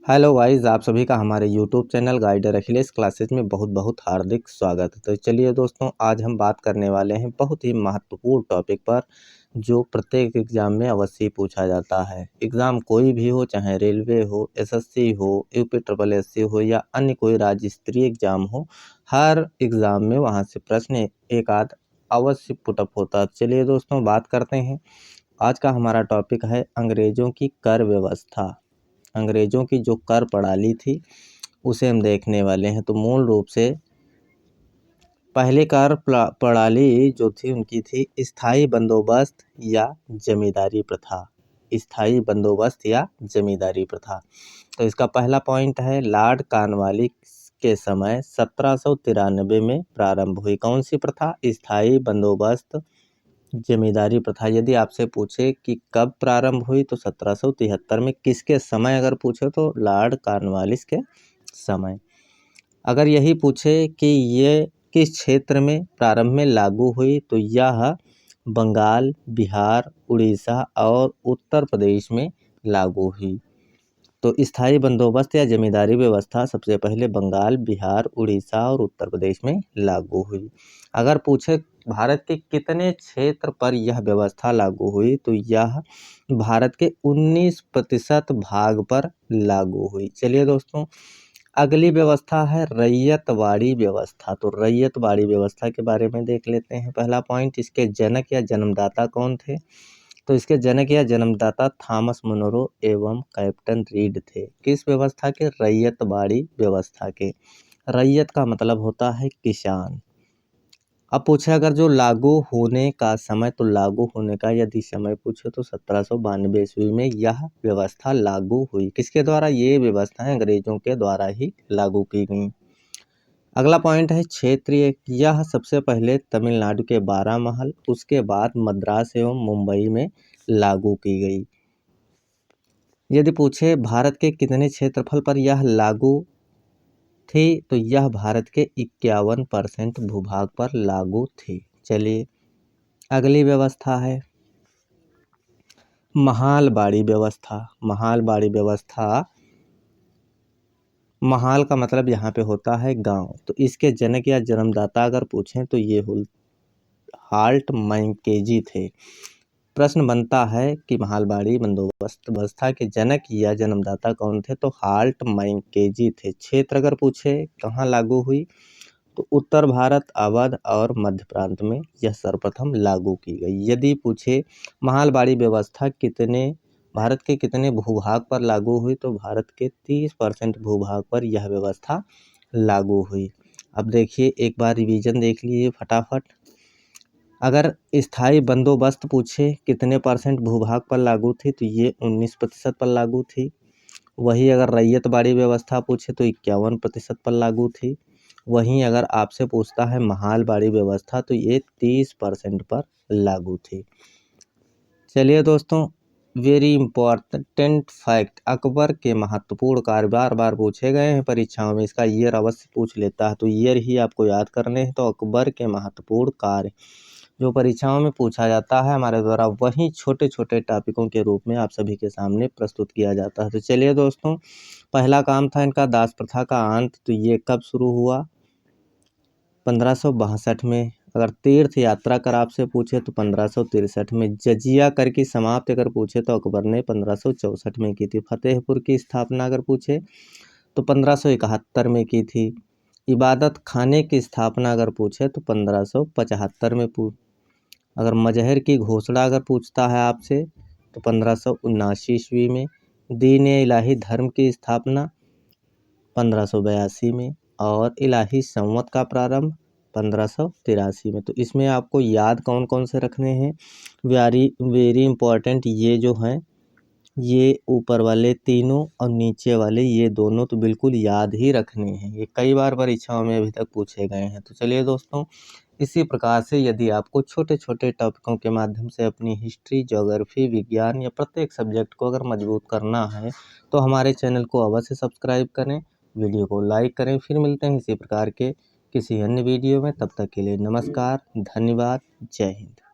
Hello guys, आप सभी का हमारे YouTube channel guider Akhilesh classes में बहुत बहुत हार्दिक स्वागत है। तो चलिए दोस्तों, आज हम बात करने वाले हैं बहुत ही महत्वपूर्ण टॉपिक पर जो प्रत्येक एग्ज़ाम में अवश्य पूछा जाता है। एग्ज़ाम कोई भी हो, चाहे रेलवे हो, एसएससी हो, यूपी ट्रिपल एससी हो या अन्य कोई राज्य स्तरीय एग्ज़ाम हो, हर एग्ज़ाम में वहाँ से प्रश्न एक आध अवश्य पुटअप होता है। चलिए दोस्तों, बात करते हैं। आज का हमारा टॉपिक है अंग्रेज़ों की कर व्यवस्था। अंग्रेज़ों की जो कर प्रणाली थी उसे हम देखने वाले हैं। तो मूल रूप से पहले कर प्रणाली जो थी उनकी थी स्थायी बंदोबस्त या जमींदारी प्रथा। स्थायी बंदोबस्त या जमींदारी प्रथा। तो इसका पहला पॉइंट है, लॉर्ड कॉर्नवालिस के समय 1793 में प्रारंभ हुई कौन सी प्रथा? स्थायी बंदोबस्त जमींदारी प्रथा। यदि आपसे पूछे कि कब प्रारंभ हुई तो 1773 में। किसके समय अगर पूछे तो लॉर्ड कॉर्नवालिस के समय। अगर यही पूछे कि ये किस क्षेत्र में प्रारंभ में लागू हुई तो यह बंगाल, बिहार, उड़ीसा और उत्तर प्रदेश में लागू हुई। तो स्थायी बंदोबस्त या जमींदारी व्यवस्था सबसे पहले बंगाल, बिहार, उड़ीसा और उत्तर प्रदेश में लागू हुई। अगर पूछे भारत के कितने क्षेत्र पर यह व्यवस्था लागू हुई तो यह भारत के 19% भाग पर लागू हुई। चलिए दोस्तों, अगली व्यवस्था है रैयतवाड़ी व्यवस्था। तो रैयतवाड़ी व्यवस्था के बारे में देख लेते हैं। पहला पॉइंट, इसके जनक या जन्मदाता कौन थे? तो इसके जनक या जन्मदाता थॉमस मुनरो एवं कैप्टन रीड थे। किस व्यवस्था के? रैयतवाड़ी व्यवस्था के। रैयत का मतलब होता है किसान। अब पूछे अगर जो लागू होने का समय, तो लागू होने का यदि समय पूछे तो 1792 ईस्वी में यह व्यवस्था लागू हुई। किसके द्वारा? ये व्यवस्थाएं अंग्रेजों के द्वारा ही लागू की गई। अगला पॉइंट है क्षेत्रीय। यह सबसे पहले तमिलनाडु के बारामहल, उसके बाद मद्रास एवं मुंबई में लागू की गई। यदि पूछे भारत के कितने क्षेत्रफल पर यह लागू थी तो यह भारत के 51% भूभाग पर लागू थी। चलिए, अगली व्यवस्था है महालबाड़ी व्यवस्था। महालबाड़ी व्यवस्था, महाल का मतलब यहाँ पे होता है गांव। तो इसके जनक या जन्मदाता अगर पूछें तो ये हाल्ट मैकेंजी थे। प्रश्न बनता है कि महालबाड़ी बंदोबस्त व्यवस्था के जनक या जन्मदाता कौन थे? तो हाल्ट मैकेंजी थे। क्षेत्र अगर पूछे कहाँ लागू हुई तो उत्तर भारत, अवध और मध्य प्रांत में यह सर्वप्रथम लागू की गई। यदि पूछे महालबाड़ी व्यवस्था भारत के कितने भूभाग पर लागू हुई तो भारत के 30% भूभाग पर यह व्यवस्था लागू हुई। अब देखिए, एक बार रिवीजन देख लीजिए फटाफट। अगर स्थायी बंदोबस्त पूछे कितने परसेंट भूभाग पर लागू थी तो ये 19% पर लागू थी। वही अगर रैयतवाड़ी व्यवस्था पूछे तो 51% पर लागू थी। वहीं अगर आपसे पूछता है महालबाड़ी व्यवस्था तो ये 30% पर लागू थी। चलिए दोस्तों, वेरी इंपॉर्टेंट फैक्ट, अकबर के महत्वपूर्ण कार्य बार बार पूछे गए हैं परीक्षाओं में। इसका ईयर अवश्य पूछ लेता है, तो ईयर ही आपको याद करने हैं। तो अकबर के महत्वपूर्ण कार्य जो परीक्षाओं में पूछा जाता है हमारे द्वारा, वही छोटे छोटे टॉपिकों के रूप में आप सभी के सामने प्रस्तुत किया जाता है। तो चलिए दोस्तों, पहला काम था इनका दास प्रथा का अंत। तो ये कब शुरू हुआ? 1562 में। अगर तीर्थ यात्रा कर आपसे पूछे तो 1563 में। जजिया कर की समाप्ति अगर पूछे तो अकबर ने 1564 में की थी। फतेहपुर की स्थापना अगर पूछे तो 1571 में की थी। इबादत खाने की स्थापना अगर पूछे तो 1575 में अगर मजहर की घोषणा अगर पूछता है आपसे तो 1579 ईस्वी में। दीन इलाही धर्म की स्थापना 1582 में। और इलाही संवत का प्रारंभ 1583 में। तो इसमें आपको याद कौन कौन से रखने हैं? वेरी इंपॉर्टेंट ये जो हैं, ये ऊपर वाले तीनों और नीचे वाले ये दोनों तो बिल्कुल याद ही रखने हैं। ये कई बार परीक्षाओं में अभी तक पूछे गए हैं। तो चलिए दोस्तों, इसी प्रकार से यदि आपको छोटे छोटे टॉपिकों के माध्यम से अपनी हिस्ट्री, ज्योग्राफी, विज्ञान या प्रत्येक सब्जेक्ट को अगर मजबूत करना है तो हमारे चैनल को अवश्य सब्सक्राइब करें, वीडियो को लाइक करें। फिर मिलते हैं इसी प्रकार के किसी अन्य वीडियो में। तब तक के लिए नमस्कार, धन्यवाद, जय हिंद।